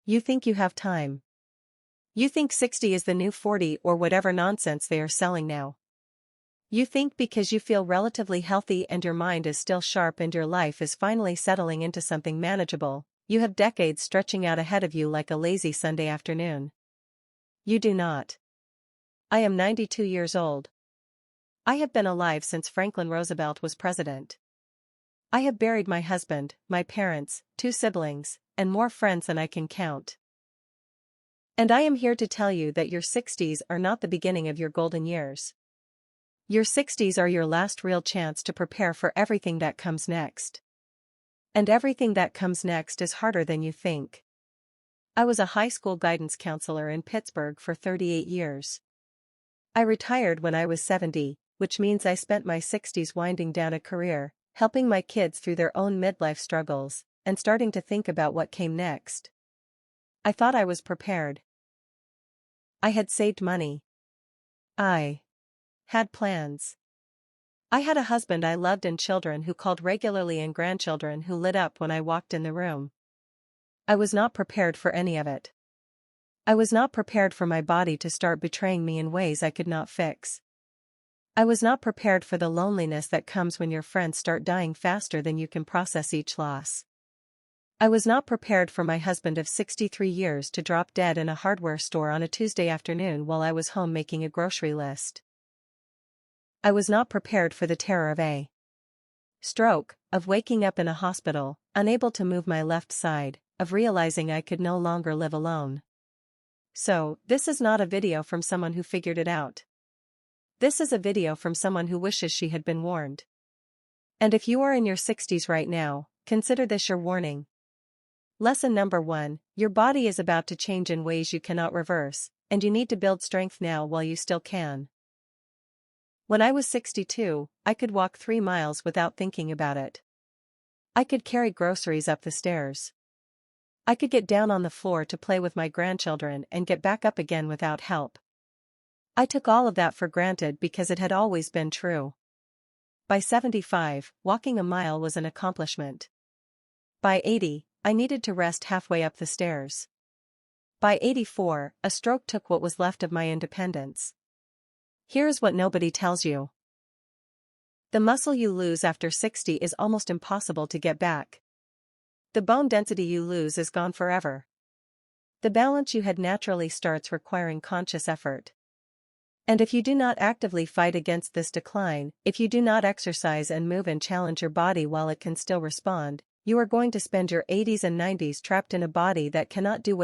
You think you have time. You think 60 is the new 40 or whatever nonsense they are selling now. You think because you feel relatively healthy and your mind is still sharp and your life is finally settling into something manageable, you have decades stretching out ahead of you like a lazy Sunday afternoon. You do not. I am 92 years old. I have been alive since Franklin Roosevelt was president. I have buried my husband, my parents, 2 siblings, and more friends than I can count. And I am here to tell you that your 60s are not the beginning of your golden years. Your 60s are your last real chance to prepare for everything that comes next. And everything that comes next is harder than you think. I was a high school guidance counselor in Pittsburgh for 38 years. I retired when I was 70, which means I spent my 60s winding down a career, helping my kids through their own midlife struggles, and starting to think about what came next. I thought I was prepared. I had saved money. I had plans. I had a husband I loved and children who called regularly and grandchildren who lit up when I walked in the room. I was not prepared for any of it. I was not prepared for my body to start betraying me in ways I could not fix. I was not prepared for the loneliness that comes when your friends start dying faster than you can process each loss. I was not prepared for my husband of 63 years to drop dead in a hardware store on a Tuesday afternoon while I was home making a grocery list. I was not prepared for the terror of a stroke, of waking up in a hospital, unable to move my left side, of realizing I could no longer live alone. So, this is not a video from someone who figured it out. This is a video from someone who wishes she had been warned. And if you are in your 60s right now, consider this your warning. Lesson number 1, your body is about to change in ways you cannot reverse, and you need to build strength now while you still can. When I was 62, I could walk 3 miles without thinking about it. I could carry groceries up the stairs. I could get down on the floor to play with my grandchildren and get back up again without help. I took all of that for granted because it had always been true. By 75, walking a mile was an accomplishment. By 80, I needed to rest halfway up the stairs. By 84, a stroke took what was left of my independence. Here's what nobody tells you. The muscle you lose after 60 is almost impossible to get back. The bone density you lose is gone forever. The balance you had naturally starts requiring conscious effort. And if you do not actively fight against this decline, if you do not exercise and move and challenge your body while it can still respond, you are going to spend your 80s and 90s trapped in a body that cannot do what